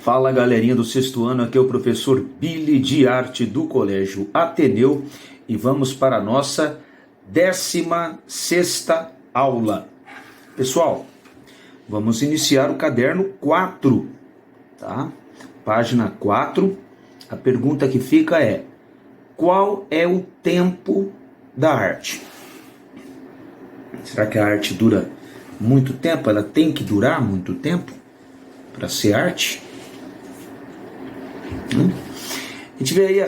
Fala galerinha do sexto ano, aqui é o professor Billy de Arte do Colégio Ateneu e vamos para a nossa 16ª aula. Pessoal, vamos iniciar o caderno 4, tá? Página 4, a pergunta que fica é: qual é o tempo da arte? Será que a arte dura muito tempo? Ela tem que durar muito tempo para ser arte? A gente vê aí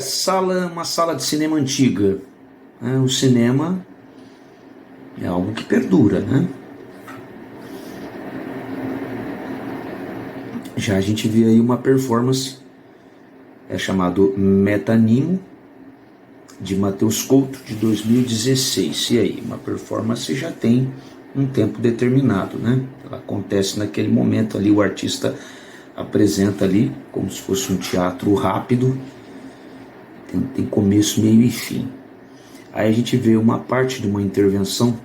uma sala de cinema antiga. O cinema é algo que perdura, né? Já a gente vê aí uma performance, chamado Metanimo, de Matheus Couto, de 2016. E aí, uma performance já tem um tempo determinado, né? Ela acontece naquele momento ali, o artista apresenta ali como se fosse um teatro rápido, tem começo, meio e fim. Aí a gente vê uma parte de uma intervenção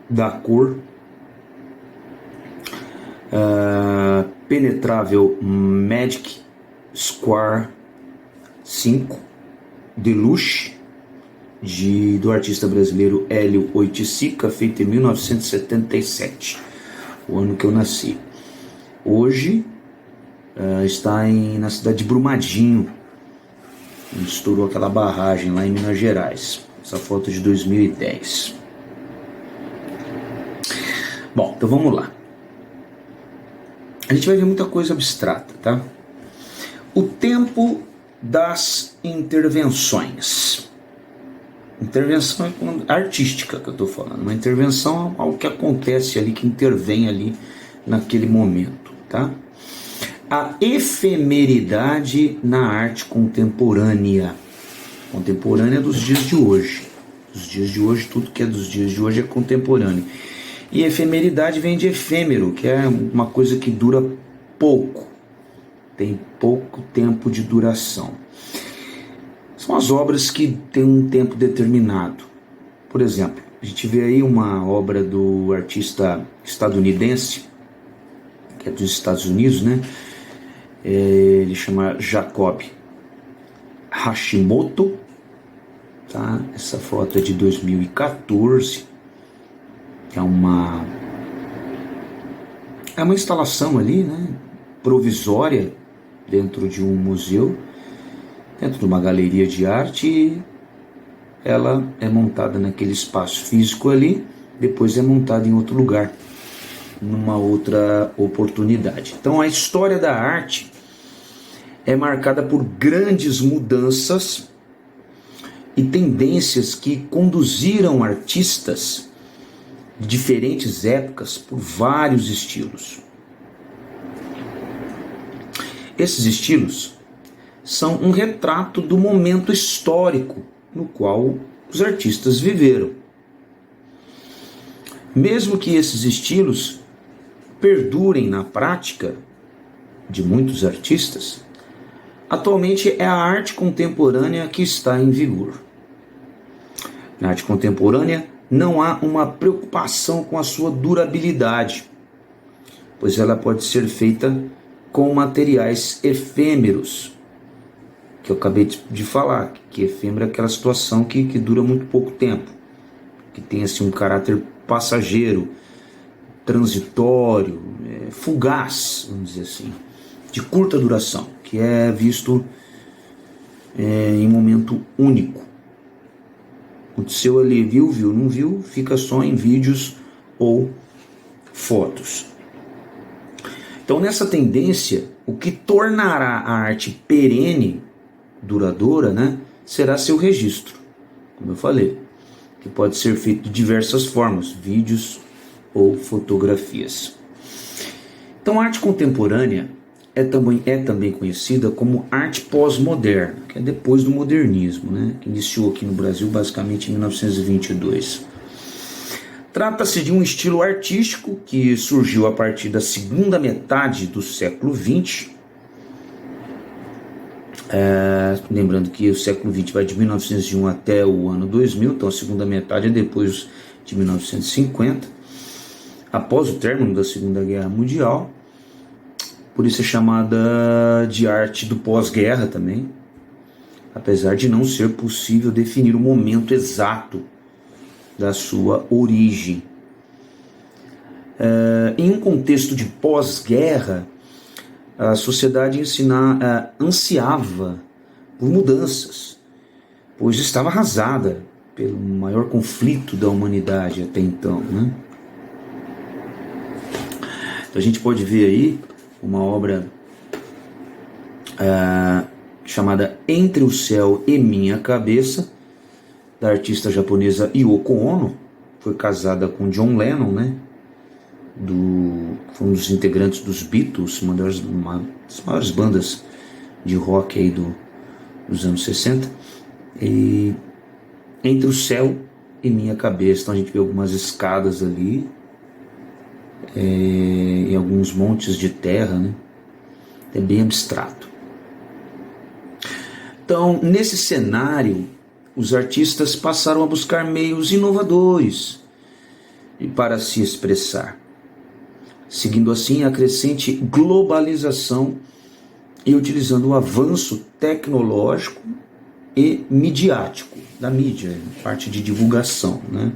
da cor, Penetrável Magic Square 5 Deluxe, do artista brasileiro Hélio Oiticica, feito em 1977, o ano que eu nasci. Hoje está na cidade de Brumadinho, onde estourou aquela barragem lá em Minas Gerais. Essa foto é de 2010. Bom, então vamos lá. A gente vai ver muita coisa abstrata, tá? O tempo das intervenções. Intervenção artística que eu estou falando. Uma intervenção é algo que acontece ali, que intervém ali naquele momento, tá? A efemeridade na arte contemporânea. Contemporânea dos dias de hoje. Dos dias de hoje, tudo que é dos dias de hoje é contemporâneo. E efemeridade vem de efêmero, que é uma coisa que dura pouco. Tem pouco tempo de duração. São as obras que têm um tempo determinado. Por exemplo, a gente vê aí uma obra do artista estadunidense, que é dos Estados Unidos, né? Ele chama Jacob Hashimoto, tá? Essa foto é de 2014. É uma instalação ali, né? Provisória, dentro de um museu, dentro de uma galeria de arte, e ela é montada naquele espaço físico ali, depois é montada em outro lugar, numa outra oportunidade. Então a história da arte é marcada por grandes mudanças e tendências que conduziram artistas de diferentes épocas por vários estilos. Esses estilos são um retrato do momento histórico no qual os artistas viveram. Mesmo que esses estilos perdurem na prática de muitos artistas, atualmente é a arte contemporânea que está em vigor. Na arte contemporânea não há uma preocupação com a sua durabilidade, pois ela pode ser feita com materiais efêmeros, que eu acabei de falar, que efêmero é aquela situação que dura muito pouco tempo, que tem assim um caráter passageiro, transitório, fugaz, vamos dizer assim, de curta duração, que é visto em momento único. Aconteceu ali, viu, não viu, fica só em vídeos ou fotos. Então, nessa tendência, o que tornará a arte perene, duradoura, né, será seu registro, como eu falei, que pode ser feito de diversas formas, vídeos ou fotografias. Então, a arte contemporânea é também conhecida como arte pós-moderna, que é depois do modernismo, né, que iniciou aqui no Brasil basicamente em 1922. Trata-se de um estilo artístico que surgiu a partir da segunda metade do século XX. Lembrando que o século XX vai de 1901 até o ano 2000, então a segunda metade é depois de 1950, após o término da Segunda Guerra Mundial. por isso é chamada de arte do pós-guerra também, apesar de não ser possível definir o momento exato da sua origem. Em um contexto de pós-guerra, a sociedade ansiava por mudanças, pois estava arrasada pelo maior conflito da humanidade até então, né? Então a gente pode ver aí uma obra chamada Entre o Céu e Minha Cabeça, da artista japonesa Yoko Ono. Foi casada com John Lennon, né? Foi um dos integrantes dos Beatles, uma das maiores bandas de rock aí dos anos 60. E Entre o Céu e Minha Cabeça. Então a gente vê algumas escadas ali, e alguns montes de terra, né? É bem abstrato. Então, nesse cenário, os artistas passaram a buscar meios inovadores para se expressar, seguindo assim a crescente globalização e utilizando o avanço tecnológico e midiático da mídia, parte de divulgação, né?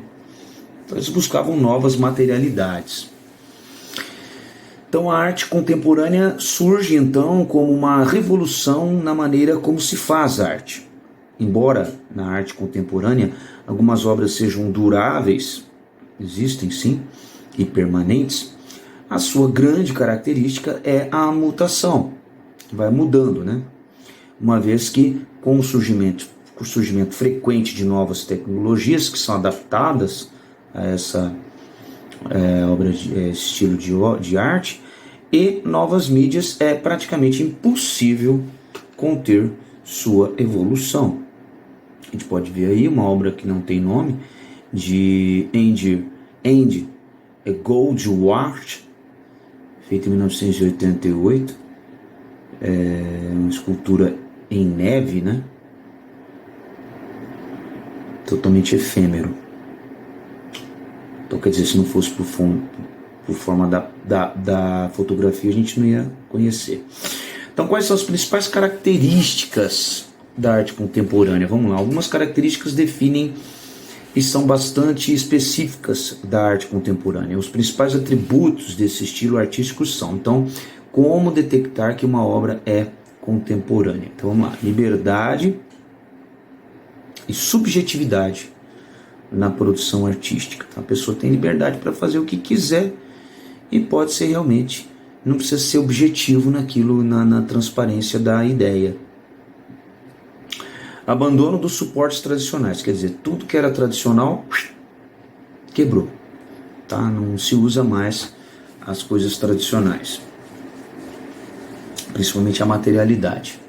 Então eles buscavam novas materialidades. Então a arte contemporânea surge então como uma revolução na maneira como se faz arte. Embora na arte contemporânea algumas obras sejam duráveis, existem sim, e permanentes, a sua grande característica é a mutação, que vai mudando, né? Uma vez que com o surgimento frequente de novas tecnologias que são adaptadas a essa obra estilo de arte e novas mídias, é praticamente impossível conter sua evolução. A gente pode ver aí uma obra que não tem nome, de Andy Goldwart, feita em 1988, uma escultura em neve, né? Totalmente efêmero. Então, quer dizer, se não fosse por forma da fotografia, a gente não ia conhecer. Então, quais são as principais características da arte contemporânea? Vamos lá, algumas características definem e são bastante específicas da arte contemporânea. Os principais atributos desse estilo artístico são, então, como detectar que uma obra é contemporânea? Então, vamos lá, liberdade e subjetividade na produção artística. Então, a pessoa tem liberdade para fazer o que quiser e pode ser realmente, não precisa ser objetivo naquilo, na transparência da ideia. Abandono dos suportes tradicionais, quer dizer, tudo que era tradicional quebrou, tá? Não se usa mais as coisas tradicionais, principalmente a materialidade.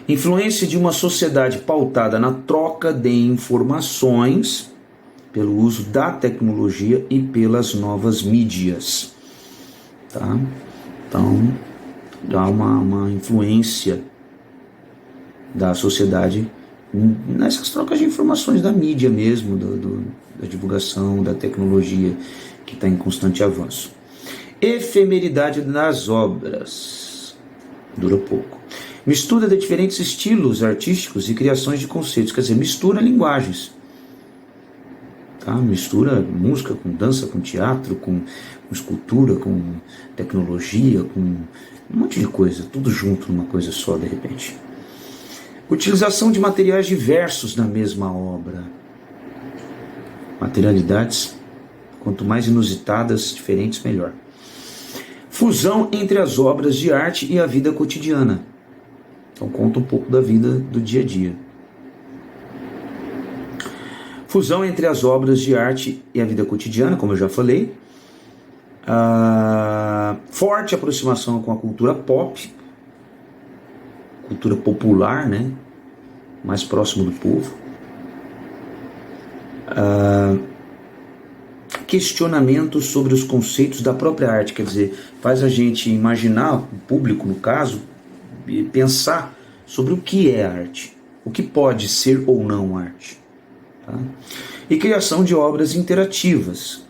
Influência de uma sociedade pautada na troca de informações pelo uso da tecnologia e pelas novas mídias, tá? Então, dá uma influência da sociedade nessas trocas de informações da mídia mesmo, da divulgação, da tecnologia, que está em constante avanço. Efemeridade das obras, dura pouco. Mistura de diferentes estilos artísticos e criações de conceitos, quer dizer, mistura linguagens. Tá? Mistura música com dança, com teatro, com escultura, com tecnologia, com um monte de coisa, tudo junto numa coisa só de repente. Utilização de materiais diversos na mesma obra. Materialidades, quanto mais inusitadas, diferentes, melhor. Fusão entre as obras de arte e a vida cotidiana. Então conta um pouco da vida do dia a dia. Fusão entre as obras de arte e a vida cotidiana, como eu já falei. Forte aproximação com a cultura pop, cultura popular, né? Mais próximo do povo. Questionamento sobre os conceitos da própria arte, quer dizer, faz a gente imaginar, o público no caso, pensar sobre o que é arte, o que pode ser ou não arte. Tá? E criação de obras interativas,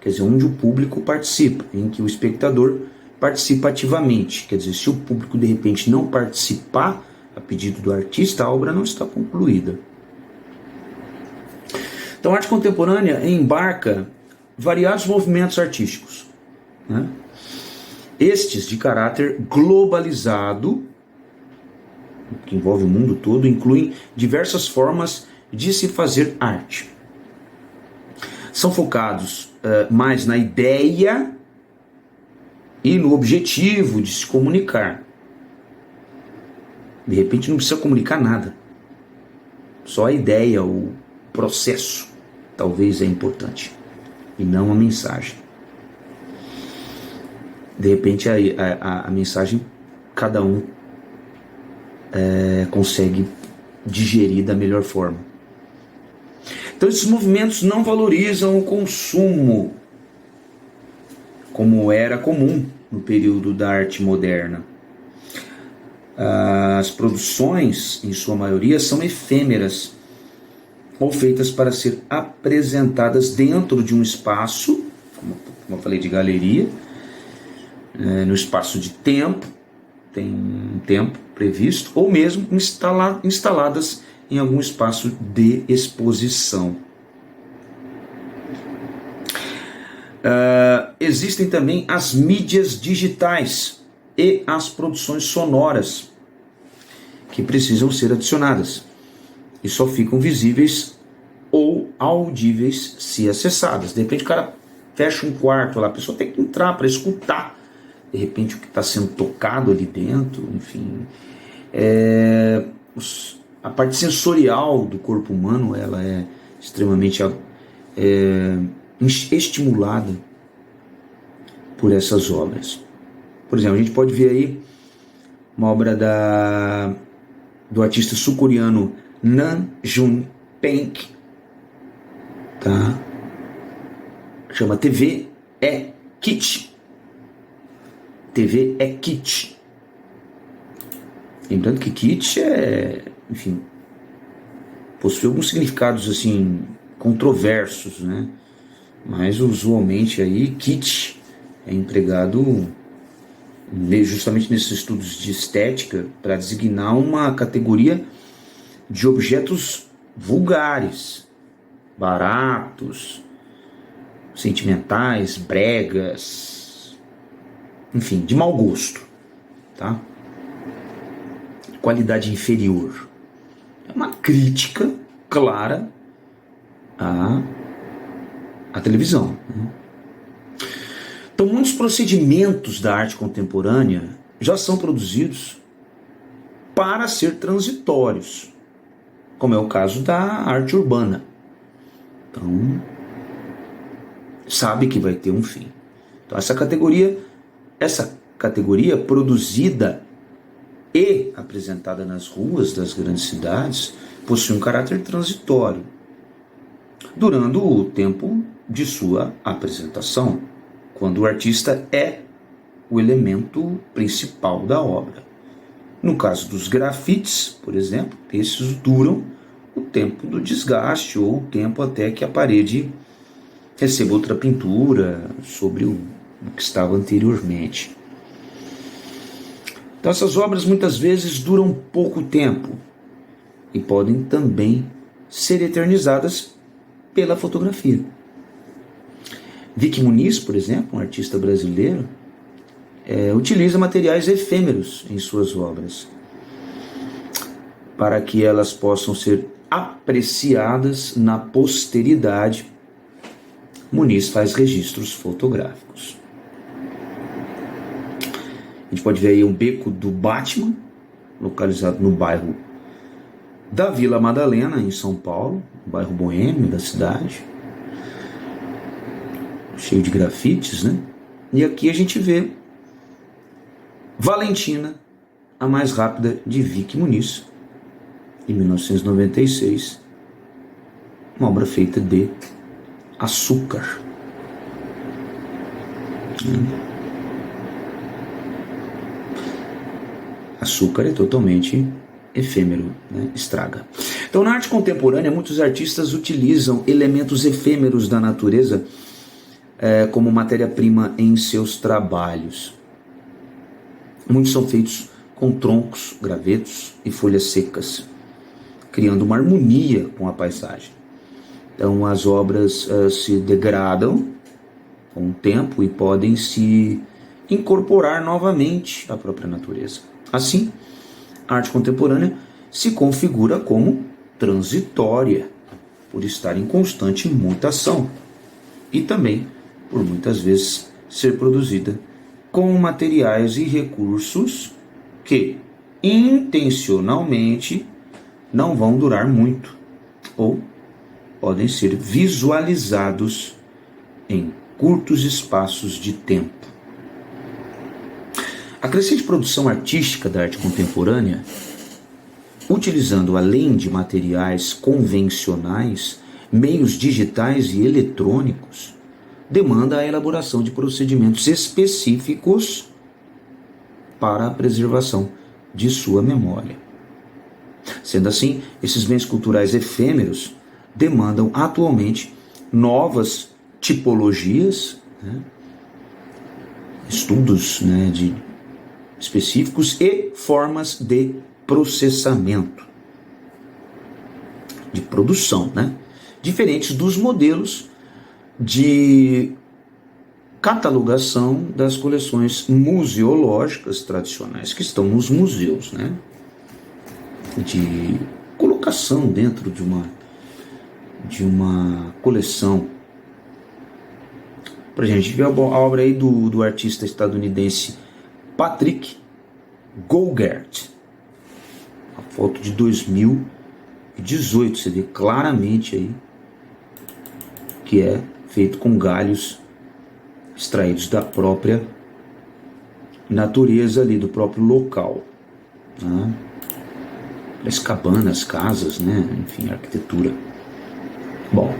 quer dizer, onde o público participa, em que o espectador participa ativamente. Quer dizer, se o público de repente não participar a pedido do artista, a obra não está concluída. Então a arte contemporânea embarca variados movimentos artísticos, né? Estes de caráter globalizado, que envolve o mundo todo, incluem diversas formas de se fazer arte. São focados mais na ideia e no objetivo de se comunicar. De repente não precisa comunicar nada. Só a ideia, o processo, talvez é importante, e não a mensagem. De repente a mensagem cada um consegue digerir da melhor forma. Então esses movimentos não valorizam o consumo, como era comum no período da arte moderna. As produções, em sua maioria, são efêmeras ou feitas para ser apresentadas dentro de um espaço, como eu falei, de galeria, no espaço de tempo, tem um tempo previsto, ou mesmo instaladas em algum espaço de exposição. Existem também as mídias digitais e as produções sonoras que precisam ser adicionadas e só ficam visíveis ou audíveis se acessadas. De repente o cara fecha um quarto lá, a pessoa tem que entrar para escutar de repente o que está sendo tocado ali dentro, enfim. A parte sensorial do corpo humano, ela é extremamente estimulada por essas obras. Por exemplo, a gente pode ver aí uma obra do artista sul-coreano Nam June Paik, tá? Chama TV é Kitsch. TV é kitsch. Lembrando que kitsch enfim, possui alguns significados assim controversos, né? Mas usualmente aí kitsch é empregado justamente nesses estudos de estética para designar uma categoria de objetos vulgares, baratos, sentimentais, bregas, enfim, de mau gosto, tá? Qualidade inferior. É uma crítica clara à televisão, né? Então, muitos procedimentos da arte contemporânea já são produzidos para ser transitórios, como é o caso da arte urbana. Então, sabe que vai ter um fim. Então, essa categoria produzida e apresentada nas ruas das grandes cidades possui um caráter transitório, durando o tempo de sua apresentação, quando o artista é o elemento principal da obra. No caso dos grafites, por exemplo, esses duram o tempo do desgaste ou o tempo até que a parede receba outra pintura sobre o que estava anteriormente. Então essas obras muitas vezes duram pouco tempo e podem também ser eternizadas pela fotografia. Vicky Muniz, por exemplo, um artista brasileiro, utiliza materiais efêmeros em suas obras para que elas possam ser apreciadas na posteridade. Muniz faz registros fotográficos. A gente pode ver aí um beco do Batman, localizado no bairro da Vila Madalena, em São Paulo, um bairro boêmio da cidade, cheio de grafites, né? E aqui a gente vê Valentina, a mais rápida, de Vicky Muniz, em 1996, uma obra feita de açúcar. Açúcar é totalmente efêmero, né? Estraga. Então, na arte contemporânea, muitos artistas utilizam elementos efêmeros da natureza como matéria-prima em seus trabalhos. Muitos são feitos com troncos, gravetos e folhas secas, criando uma harmonia com a paisagem. Então as obras se degradam com o tempo e podem se incorporar novamente à própria natureza. Assim, a arte contemporânea se configura como transitória, por estar em constante mutação e também por muitas vezes ser produzida com materiais e recursos que intencionalmente não vão durar muito ou podem ser visualizados em curtos espaços de tempo. A crescente produção artística da arte contemporânea, utilizando além de materiais convencionais, meios digitais e eletrônicos, demanda a elaboração de procedimentos específicos para a preservação de sua memória. Sendo assim, esses bens culturais efêmeros demandam atualmente novas tipologias, estudos específicos e formas de processamento, de produção, diferentes dos modelos de catalogação das coleções museológicas tradicionais que estão nos museus, de colocação dentro de uma coleção. Por exemplo, a gente vê a obra aí do artista estadunidense Patrick Gougert, a foto de 2018, você vê claramente aí que é feito com galhos extraídos da própria natureza ali, do próprio local, as cabanas, casas, enfim, arquitetura. Bom,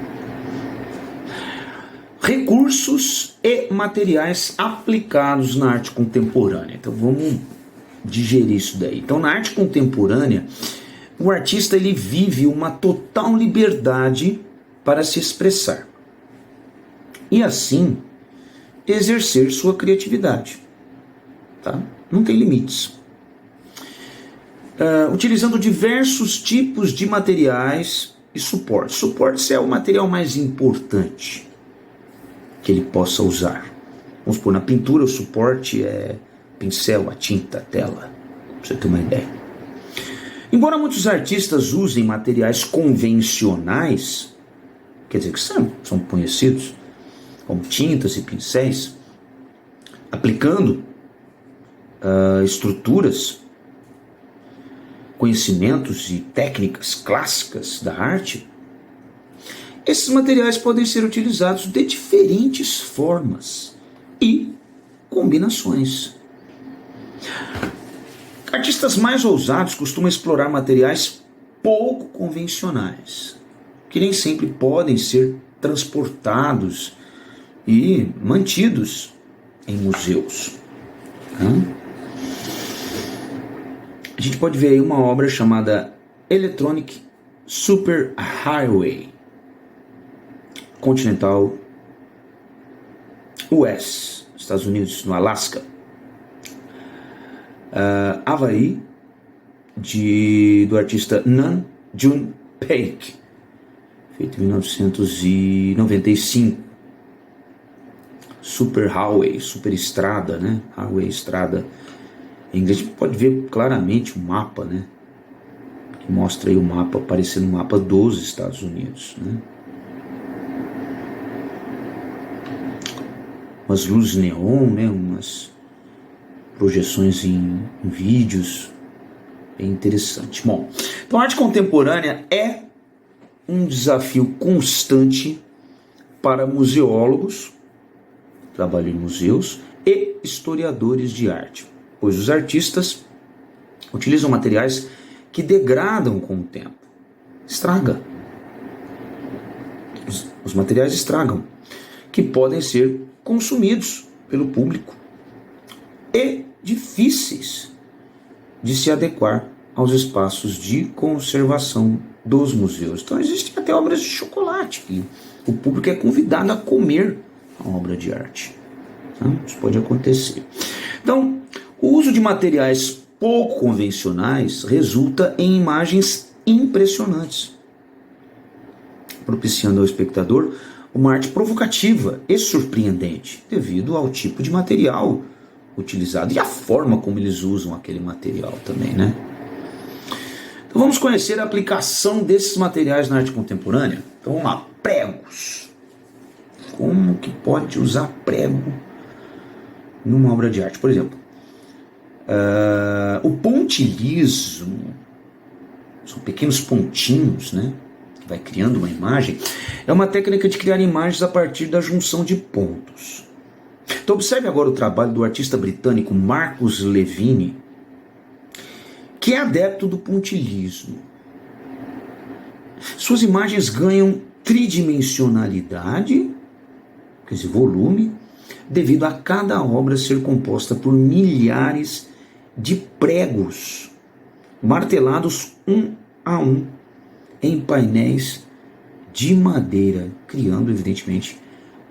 recursos e materiais aplicados na arte contemporânea. Então vamos digerir isso daí. Então, na arte contemporânea, o artista ele vive uma total liberdade para se expressar e assim exercer sua criatividade, Não tem limites. Utilizando diversos tipos de materiais e suportes. Suportes é o material mais importante que ele possa usar. Vamos supor, na pintura o suporte é pincel, a tinta, a tela, para você ter uma ideia. Embora muitos artistas usem materiais convencionais, quer dizer que são conhecidos como tintas e pincéis, aplicando estruturas, conhecimentos e técnicas clássicas da arte, esses materiais podem ser utilizados de diferentes formas e combinações. Artistas mais ousados costumam explorar materiais pouco convencionais, que nem sempre podem ser transportados e mantidos em museus. A gente pode ver aí uma obra chamada Electronic Superhighway Continental US, Estados Unidos, no Alasca, Havaí, do artista Nan June Paik, feito em 1995. Superhighway, superestrada, Highway, estrada. Em inglês a gente pode ver claramente o mapa, que mostra aí o mapa, parecendo um mapa dos Estados Unidos, Umas luzes neon, umas projeções em vídeos, é interessante. Bom, então a arte contemporânea é um desafio constante para museólogos, trabalham em museus, e historiadores de arte, pois os artistas utilizam materiais que degradam com o tempo. Estraga. Os materiais estragam, que podem ser consumidos pelo público e difíceis de se adequar aos espaços de conservação dos museus. Então existem até obras de chocolate que o público é convidado a comer a obra de arte. Isso pode acontecer. Então, o O uso de materiais pouco convencionais resulta em imagens impressionantes, propiciando ao espectador uma arte provocativa e surpreendente, devido ao tipo de material utilizado e a forma como eles usam aquele material também, né? Então vamos conhecer a aplicação desses materiais na arte contemporânea. Então vamos lá, pregos. Como que pode usar prego numa obra de arte? Por exemplo, o pontilhismo, são pequenos pontinhos, né, que vai criando uma imagem, é uma técnica de criar imagens a partir da junção de pontos. Então observe agora o trabalho do artista britânico Marcus Levine, que é adepto do pontilhismo. Suas imagens ganham tridimensionalidade, quer dizer, volume, devido a cada obra ser composta por milhares de pregos, martelados um a um, em painéis de madeira, criando, evidentemente,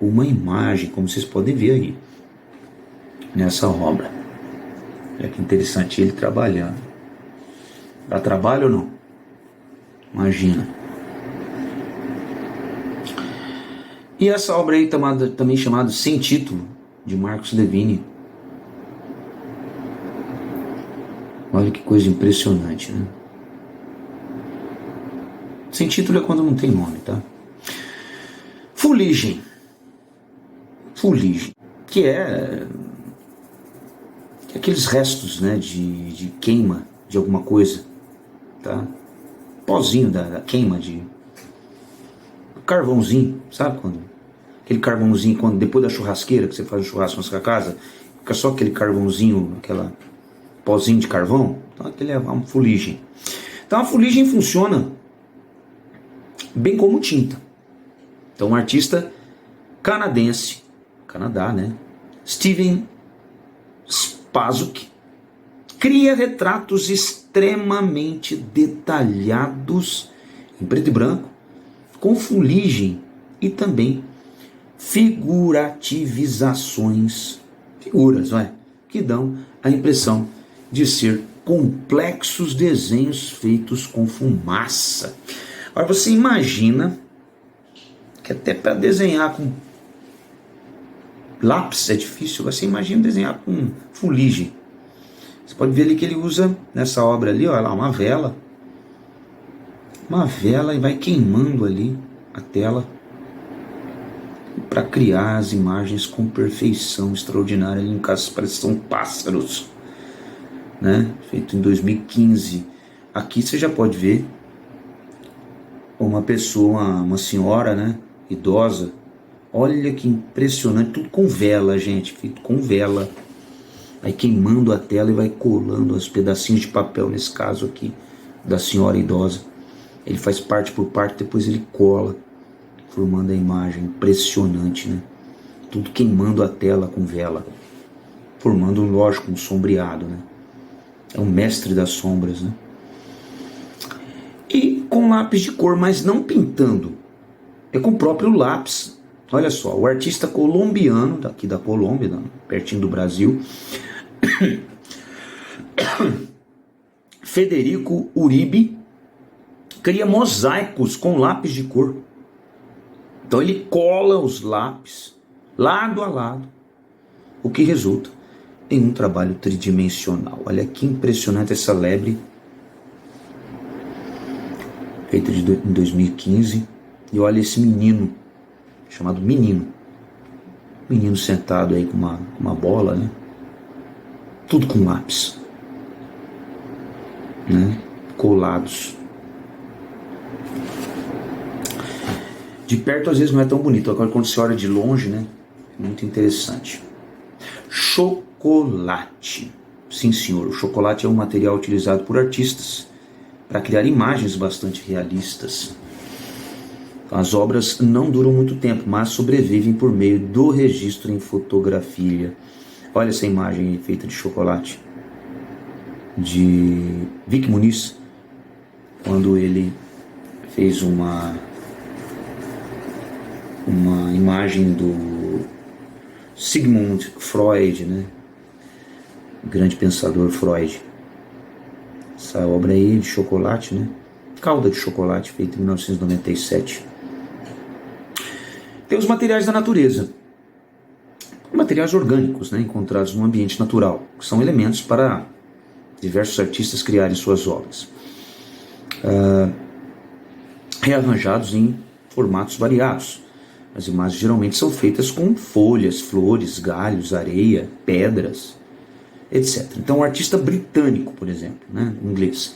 uma imagem, como vocês podem ver aí, nessa obra. Olha que interessante ele trabalhando. Dá trabalho ou não? Imagina. E essa obra aí também chamada Sem Título, de Marcus Levine. Olha que coisa impressionante, né? Sem título é quando não tem nome, tá? Fuligem. Fuligem, que é aqueles restos, né, de queima de alguma coisa, tá? Pozinho da queima de carvãozinho, sabe quando? Aquele carvãozinho, quando depois da churrasqueira, que você faz o churrasco na sua casa, fica só aquele carvãozinho, aquela pozinho de carvão. Então aquele é uma fuligem. Então a fuligem funciona bem como tinta. Então um artista canadense, Canadá, né? Steven Spazuk, cria retratos extremamente detalhados em preto e branco, com fuligem e também figurativizações, figuras, que dão a impressão de ser complexos desenhos feitos com fumaça. Agora você imagina que até para desenhar com lápis é difícil, você imagina desenhar com fuligem. Você pode ver ali que ele usa nessa obra ali, olha lá, uma vela e vai queimando ali a tela para criar as imagens com perfeição extraordinária. Ali no caso parece que são pássaros, né? Feito em 2015. Aqui você já pode ver uma pessoa, uma senhora, né, idosa. Olha que impressionante, tudo com vela, gente, feito com vela. Vai queimando a tela e vai colando os pedacinhos de papel, nesse caso aqui, da senhora idosa. Ele faz parte por parte, depois ele cola, formando a imagem. Impressionante, né? Tudo queimando a tela com vela, formando, lógico, um sombreado, né? É um mestre das sombras, né? E com lápis de cor, mas não pintando, é com o próprio lápis. Olha só, o artista colombiano, daqui da Colômbia, pertinho do Brasil, Federico Uribe, cria mosaicos com lápis de cor. Então ele cola os lápis lado a lado, o que resulta em um trabalho tridimensional. Olha que impressionante essa lebre, feita em 2015. E olha esse menino, chamado menino sentado aí com uma bola, né? Tudo com lápis, né? Colados. De perto às vezes não é tão bonito, agora quando você olha de longe, né? É muito interessante. Chocolate. Sim, senhor, o chocolate é um material utilizado por artistas para criar imagens bastante realistas. As obras não duram muito tempo, mas sobrevivem por meio do registro em fotografia. Olha essa imagem aí, feita de chocolate, de Vic Muniz, quando ele fez uma imagem do Sigmund Freud, né? grande pensador Freud. Essa obra aí de chocolate, né? Calda de chocolate, feita em 1997. Tem os materiais da natureza. Materiais orgânicos, né? Encontrados no ambiente natural, que são elementos para diversos artistas criarem suas obras. Rearranjados em formatos variados. As imagens geralmente são feitas com folhas, flores, galhos, areia, pedras, etc. Então, o artista britânico, por exemplo, né, em inglês,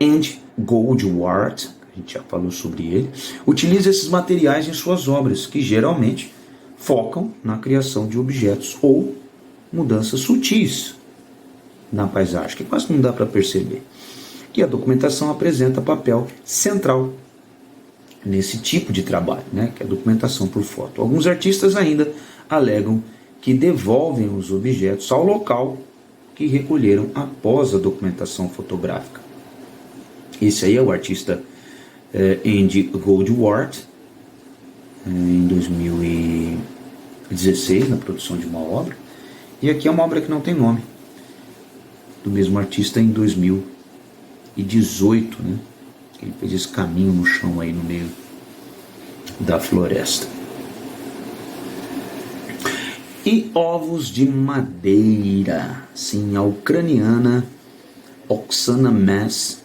Andy Goldward, a gente já falou sobre ele, utiliza esses materiais em suas obras, que geralmente focam na criação de objetos ou mudanças sutis na paisagem, que quase não dá para perceber. E a documentação apresenta papel central nesse tipo de trabalho, né, que é a documentação por foto. Alguns artistas ainda alegam que devolvem os objetos ao local que recolheram após a documentação fotográfica. Esse aí é o artista Andy Goldward, em 2016, na produção de uma obra. E aqui é uma obra que não tem nome, do mesmo artista em 2018, né? Ele fez esse caminho no chão aí no meio da floresta. E ovos de madeira. Sim, a ucraniana Oksana Mess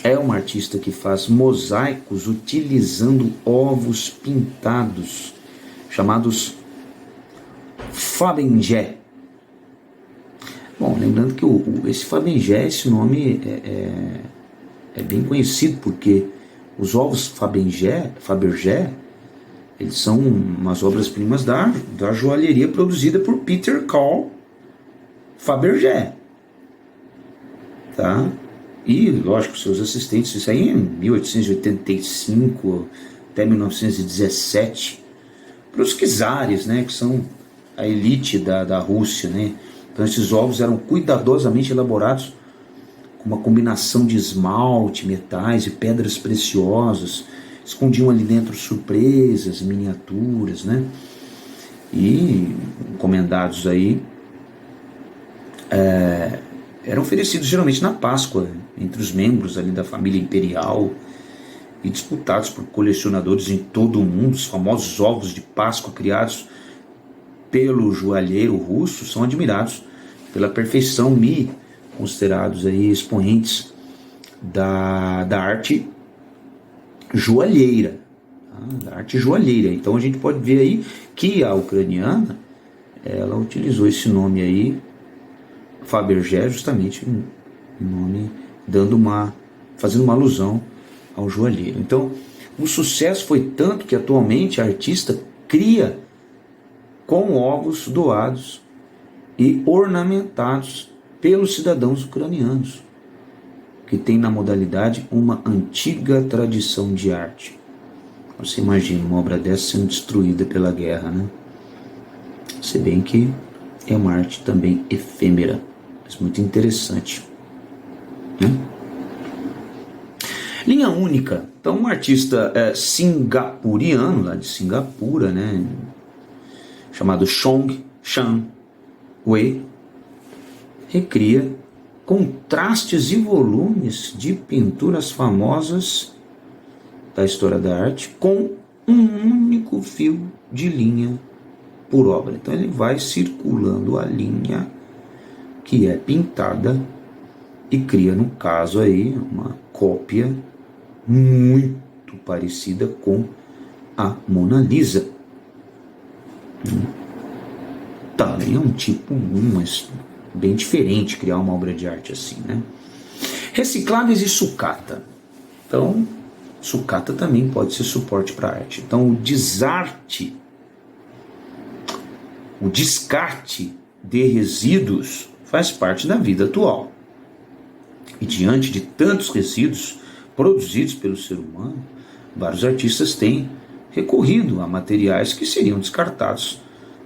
é uma artista que faz mosaicos utilizando ovos pintados, chamados Fabergé. Bom, lembrando que esse Fabergé, esse nome é bem conhecido, porque os ovos Fabergé, eles são umas obras-primas da joalheria produzida por Peter Carl Fabergé. Tá? E, lógico, seus assistentes, isso aí em 1885 até 1917, para os czares, né, que são a elite da Rússia, né? Então esses ovos eram cuidadosamente elaborados com uma combinação de esmalte, metais e pedras preciosas, escondiam ali dentro surpresas, miniaturas, né? E encomendados aí eram oferecidos geralmente na Páscoa, entre os membros ali da família imperial, e disputados por colecionadores em todo o mundo. Os famosos ovos de Páscoa criados pelo joalheiro russo são admirados pela perfeição e considerados aí expoentes da arte joalheira, tá? Da arte joalheira. Então a gente pode ver aí que a ucraniana, ela utilizou esse nome aí, Fabergé, justamente um nome fazendo uma alusão ao joalheiro. Então o sucesso foi tanto que atualmente a artista cria com ovos doados e ornamentados pelos cidadãos ucranianos, que tem na modalidade uma antiga tradição de arte. Você imagina uma obra dessa sendo destruída pela guerra, né? Se bem que é uma arte também efêmera, mas muito interessante, né? Linha única. Então um artista singapuriano, lá de Singapura, né, chamado Chong Chan Wei, recria contrastes e volumes de pinturas famosas da história da arte com um único fio de linha por obra. Então ele vai circulando a linha que é pintada e cria, no caso aí, uma cópia muito parecida com a Mona Lisa. Também é um tipo mas bem diferente criar uma obra de arte assim, né? Recicláveis e sucata. Então, sucata também pode ser suporte para arte. Então, o descarte de resíduos faz parte da vida atual. E diante de tantos resíduos produzidos pelo ser humano, vários artistas têm recorrido a materiais que seriam descartados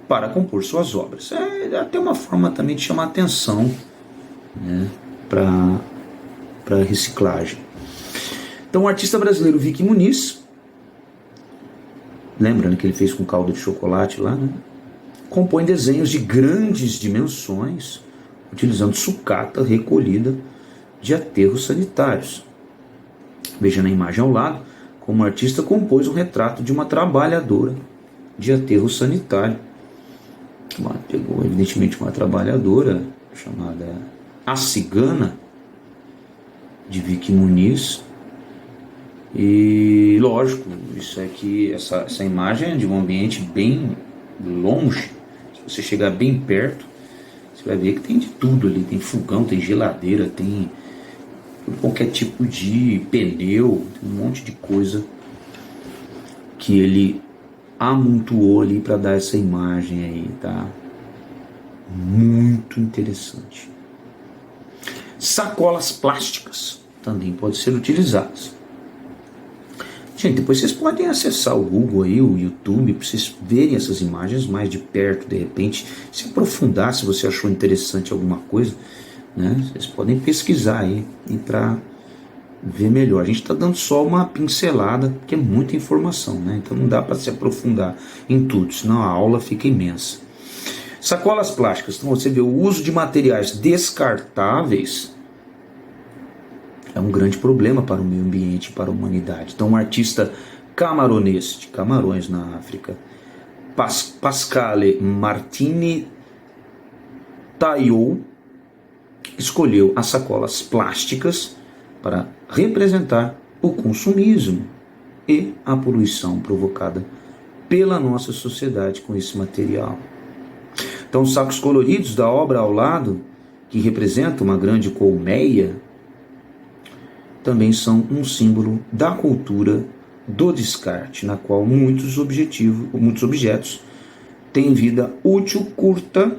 para compor suas obras. É até uma forma também de chamar atenção, né, para reciclagem. Então o artista brasileiro Vicky Muniz, lembrando que ele fez com calda de chocolate lá, né, compõe desenhos de grandes dimensões utilizando sucata recolhida de aterros sanitários. Veja na imagem ao lado como o artista compôs um retrato de uma trabalhadora de aterro sanitário. Pegou evidentemente uma trabalhadora chamada A Cigana, de Vicky Muniz. E lógico, isso é que essa imagem é de um ambiente bem longe. Se você chegar bem perto, você vai ver que tem de tudo ali. Tem fogão, tem geladeira, tem qualquer tipo de pneu, tem um monte de coisa que ele amontoou ali para dar essa imagem aí, tá? Muito interessante. Sacolas plásticas também podem ser utilizadas. Gente, depois vocês podem acessar o Google aí, o YouTube, para vocês verem essas imagens mais de perto, de repente, se aprofundar, se você achou interessante alguma coisa, né? Vocês podem pesquisar aí e para ver melhor. A gente está dando só uma pincelada, porque é muita informação, né? Então não dá para se aprofundar em tudo, senão a aula fica imensa. Sacolas plásticas, então você vê o uso de materiais descartáveis é um grande problema para o meio ambiente e para a humanidade. Então um artista camaronês, de Camarões na África, Pascale Martini Taiou, escolheu as sacolas plásticas para representar o consumismo e a poluição provocada pela nossa sociedade com esse material. Então, os sacos coloridos da obra ao lado, que representam uma grande colmeia, também são um símbolo da cultura do descarte, na qual muitos objetos têm vida útil curta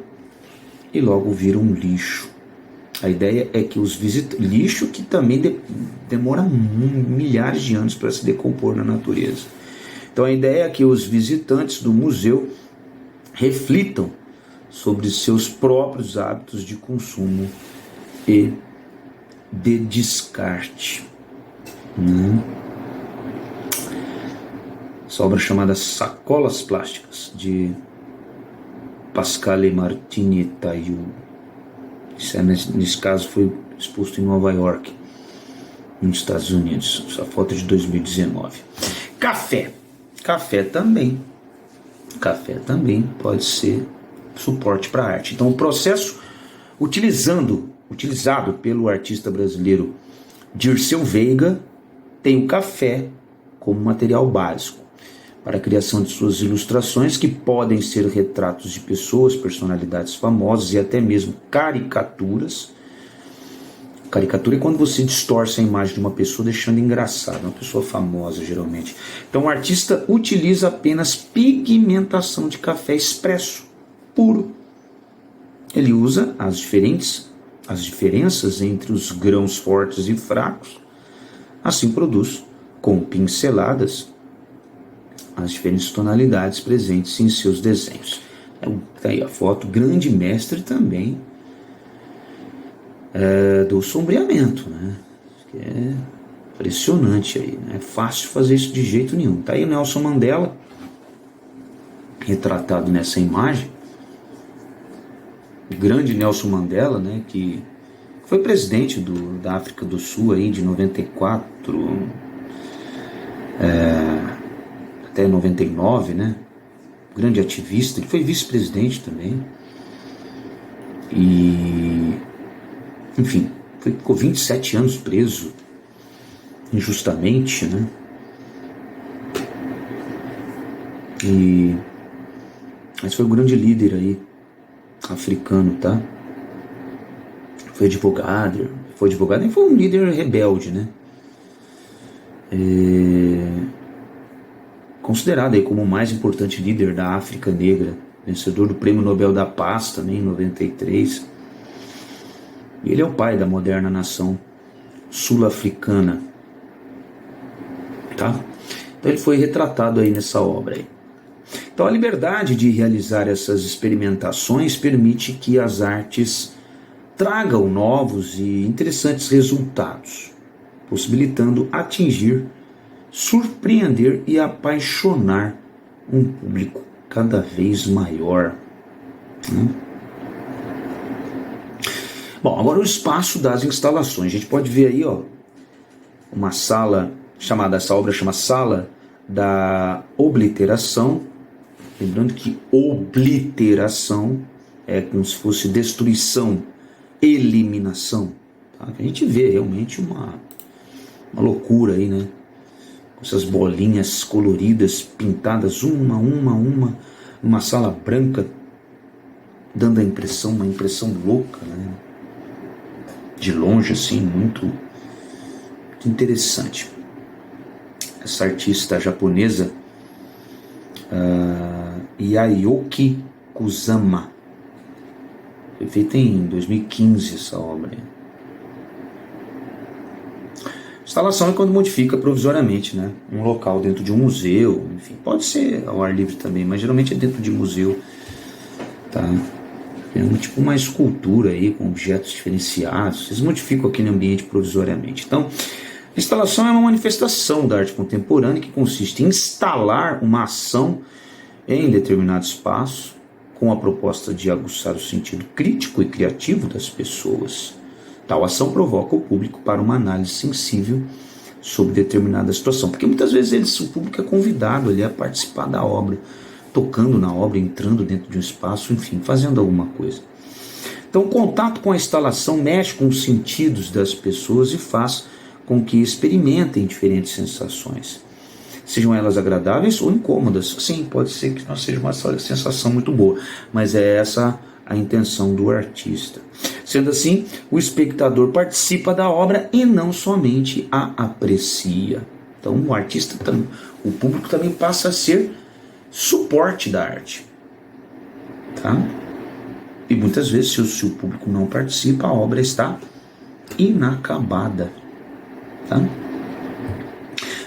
e logo viram um lixo. A ideia é que lixo que também demora milhares de anos para se decompor na natureza. Então a ideia é que os visitantes do museu reflitam sobre seus próprios hábitos de consumo e de descarte. Essa obra chamada Sacolas Plásticas, de Pascale Martini Taiou. Nesse caso foi exposto em Nova York, nos Estados Unidos. Essa foto é de 2019. Café também pode ser suporte para arte. Então o processo utilizado pelo artista brasileiro Dirceu Veiga tem o café como material básico para a criação de suas ilustrações, que podem ser retratos de pessoas, personalidades famosas e até mesmo caricaturas. Caricatura é quando você distorce a imagem de uma pessoa deixando engraçada, uma pessoa famosa geralmente. Então o artista utiliza apenas pigmentação de café expresso, puro. Ele usa as diferenças entre os grãos fortes e fracos, assim produz com pinceladas as diferentes tonalidades presentes em seus desenhos. Tá aí a foto, grande mestre também do sombreamento, né? Que é impressionante aí, não é fácil fazer isso de jeito nenhum. Tá aí o Nelson Mandela retratado nessa imagem, o grande Nelson Mandela, né, que foi presidente da África do Sul aí de 94 até 99, né? Grande ativista, ele foi vice-presidente também. E, enfim, ficou 27 anos preso injustamente, né? Mas foi um grande líder aí, africano, tá? Foi advogado e foi um líder rebelde, né? Considerado aí como o mais importante líder da África Negra, vencedor do Prêmio Nobel da Paz também em 93. E ele é o pai da moderna nação sul-africana, tá? Então ele foi retratado aí nessa obra aí. Então a liberdade de realizar essas experimentações permite que as artes tragam novos e interessantes resultados, possibilitando atingir, surpreender e apaixonar um público cada vez maior. Bom, agora o espaço das instalações. A gente pode ver aí, ó, uma sala chamada, essa obra chama Sala da Obliteração. Lembrando que obliteração é como se fosse destruição, eliminação. Tá? A gente vê realmente uma loucura aí, né? Com essas bolinhas coloridas, pintadas uma sala branca, dando uma impressão louca, né? De longe, assim, muito interessante. Essa artista japonesa, Yayoi Kusama, foi feita em 2015 essa obra. Instalação é quando modifica provisoriamente, né, um local dentro de um museu, enfim, pode ser ao ar livre também, mas geralmente é dentro de museu, tá? É tipo uma escultura aí com objetos diferenciados, eles modificam aquele ambiente provisoriamente. Então, a instalação é uma manifestação da arte contemporânea que consiste em instalar uma ação em determinado espaço com a proposta de aguçar o sentido crítico e criativo das pessoas. Tal ação provoca o público para uma análise sensível sobre determinada situação, porque muitas vezes o público é convidado ali a participar da obra, tocando na obra, entrando dentro de um espaço, enfim, fazendo alguma coisa. Então, o contato com a instalação mexe com os sentidos das pessoas e faz com que experimentem diferentes sensações, sejam elas agradáveis ou incômodas. Sim, pode ser que não seja uma sensação muito boa, mas é essa a intenção do artista. Sendo assim, o espectador participa da obra e não somente a aprecia. Então, o público também passa a ser suporte da arte, tá? E muitas vezes, se o público não participa, a obra está inacabada, tá?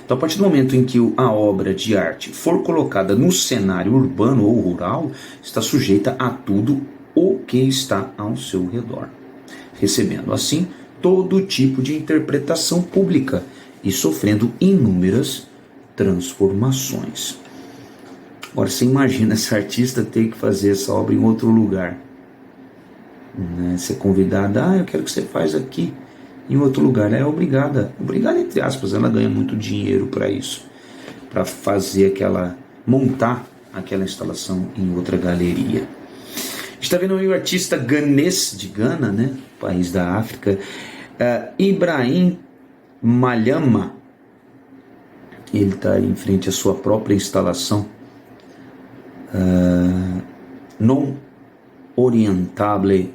Então, a partir do momento em que a obra de arte for colocada no cenário urbano ou rural, está sujeita a tudo o que está ao seu redor, recebendo assim todo tipo de interpretação pública e sofrendo inúmeras transformações. Agora, você imagina esse artista ter que fazer essa obra em outro lugar, né? Ser convidada, eu quero que você faça aqui em outro lugar. É obrigada entre aspas, ela ganha muito dinheiro para isso, para montar aquela instalação em outra galeria. A gente está vendo aí o artista ganês de Gana, né, país da África, Ibrahim Malhama. Ele está em frente à sua própria instalação, Non Orientable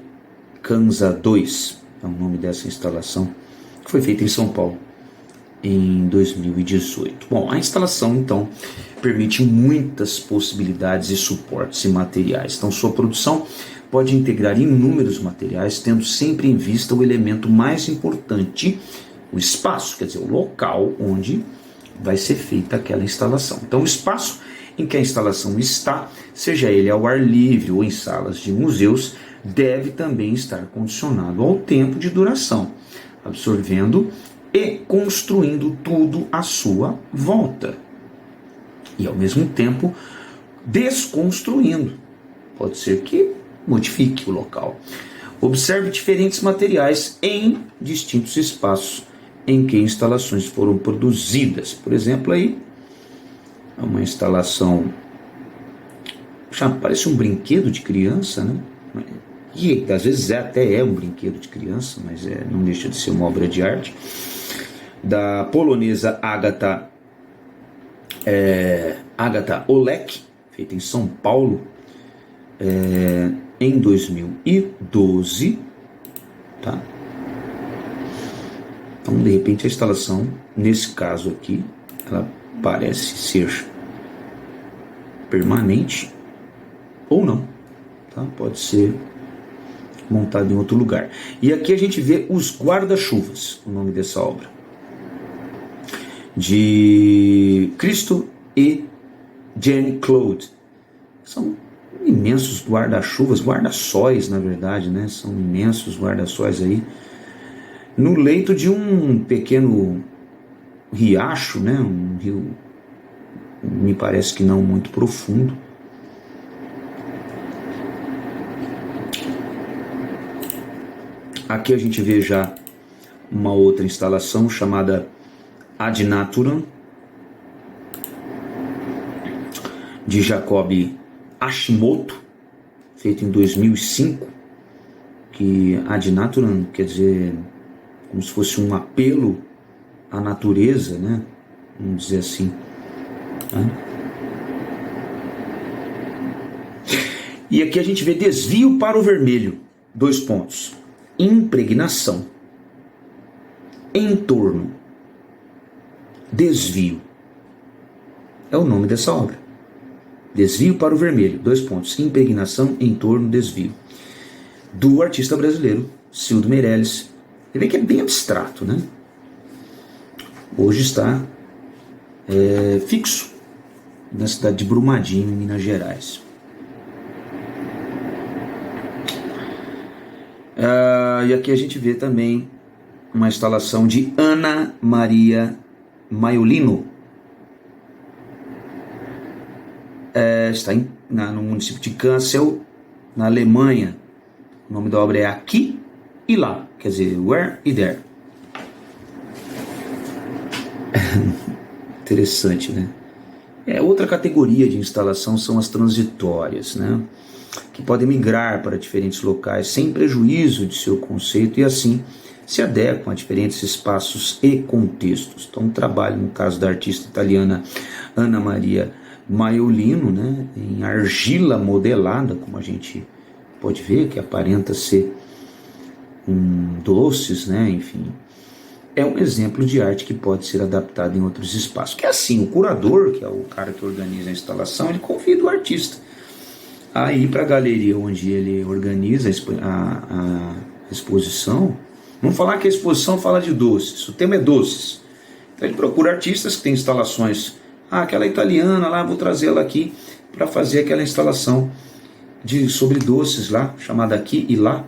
Kanza 2, é o nome dessa instalação, que foi feita em São Paulo em 2018. Bom, a instalação então permite muitas possibilidades e suportes e materiais. Então, sua produção pode integrar inúmeros materiais, tendo sempre em vista o elemento mais importante, o espaço, quer dizer, o local onde vai ser feita aquela instalação. Então, o espaço em que a instalação está, seja ele ao ar livre ou em salas de museus, deve também estar condicionado ao tempo de duração, absorvendo e construindo tudo à sua volta. E ao mesmo tempo desconstruindo. Pode ser que modifique o local. Observe diferentes materiais em distintos espaços em que instalações foram produzidas. Por exemplo, aí é uma instalação, parece um brinquedo de criança, né? E às vezes até é um brinquedo de criança, mas não deixa de ser uma obra de arte, da polonesa Agata Olek, feita em São Paulo em 2012, tá? Então, de repente, a instalação, nesse caso aqui, ela parece ser permanente ou não, tá? Pode ser montada em outro lugar. E aqui a gente vê os guarda-chuvas, o nome dessa obra, de Cristo e Jean Claude. São imensos guarda-chuvas, guarda-sóis, na verdade, né? São imensos guarda-sóis aí, no leito de um pequeno riacho, né? Um rio, me parece que não muito profundo. Aqui a gente vê já uma outra instalação chamada Ad Naturam, de Jacob Hashimoto, feito em 2005, que Ad Naturam quer dizer como se fosse um apelo à natureza, né? Vamos dizer assim. E aqui a gente vê desvio para o vermelho, 2 pontos. Impregnação, entorno, desvio. É o nome dessa obra. Desvio para o vermelho, 2 pontos. Impregnação, entorno, desvio. Do artista brasileiro, Cildo Meirelles. Você vê que é bem abstrato, né? Hoje está fixo na cidade de Brumadinho, em Minas Gerais. E aqui a gente vê também uma instalação de Ana Maria Maiolino. Está no município de Kassel, na Alemanha. O nome da obra é Aqui e Lá, quer dizer, Where e There. Interessante, né? Outra categoria de instalação são as transitórias, né? Que podem migrar para diferentes locais sem prejuízo de seu conceito e assim se adequam a diferentes espaços e contextos. Então, o trabalho, no caso da artista italiana Ana Maria Maiolino, né, em argila modelada, como a gente pode ver, que aparenta ser doces, né, enfim, é um exemplo de arte que pode ser adaptado em outros espaços. Que é assim, o curador, que é o cara que organiza a instalação, ele convida o artista a ir para a galeria onde ele organiza a exposição. Vamos falar que a exposição fala de doces, o tema é doces. Então ele procura artistas que têm instalações. Aquela italiana lá, vou trazê-la aqui para fazer aquela instalação sobre doces lá, chamada Aqui e Lá.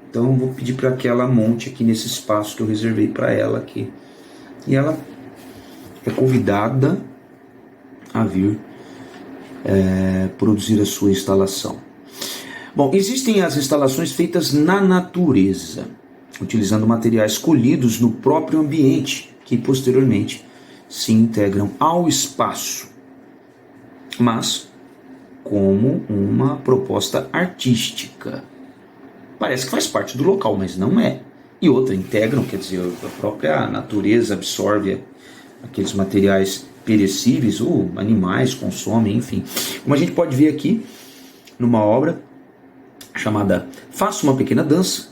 Então vou pedir para que ela monte aqui nesse espaço que eu reservei para ela aqui. E ela é convidada a vir produzir a sua instalação. Bom, existem as instalações feitas na natureza, utilizando materiais colhidos no próprio ambiente, que posteriormente se integram ao espaço, mas como uma proposta artística. Parece que faz parte do local, mas não é. E outra, integram, quer dizer, a própria natureza absorve aqueles materiais perecíveis, ou animais consomem, enfim. Como a gente pode ver aqui, numa obra chamada Faça uma Pequena Dança,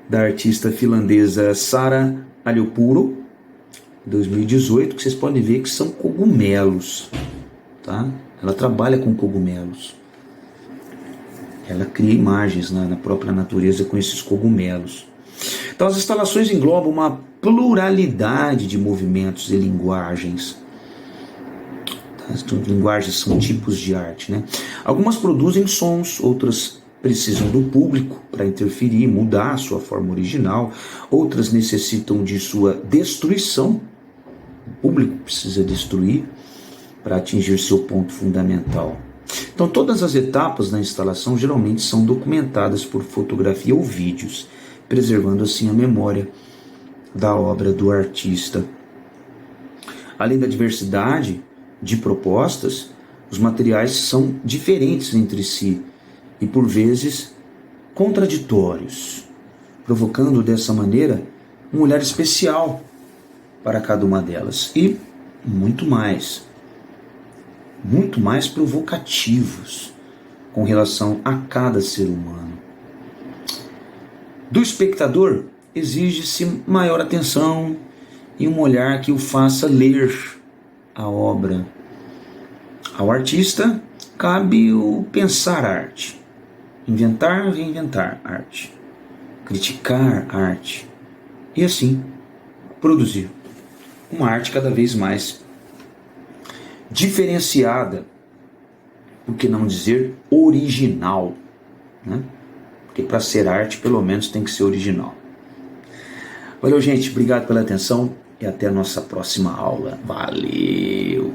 da artista finlandesa Sara Aliopuro, 2018, que vocês podem ver que são cogumelos, tá? Ela trabalha com cogumelos. Ela cria imagens na própria natureza com esses cogumelos. Então as instalações englobam uma pluralidade de movimentos e linguagens. As linguagens são tipos de arte, né? Algumas produzem sons, outras precisam do público para interferir, mudar a sua forma original, outras necessitam de sua destruição. O público precisa destruir para atingir seu ponto fundamental. Então todas as etapas da instalação geralmente são documentadas por fotografia ou vídeos, preservando assim a memória da obra do artista. Além da diversidade de propostas, os materiais são diferentes entre si e por vezes contraditórios, provocando dessa maneira um olhar especial para cada uma delas e muito mais provocativos com relação a cada ser humano. Do espectador exige-se maior atenção e um olhar que o faça ler a obra. Ao artista cabe o pensar arte, inventar, reinventar arte, criticar arte e assim produzir uma arte cada vez mais diferenciada, por que não dizer original, né? Porque para ser arte, pelo menos tem que ser original. Valeu, gente. Obrigado pela atenção e até a nossa próxima aula. Valeu!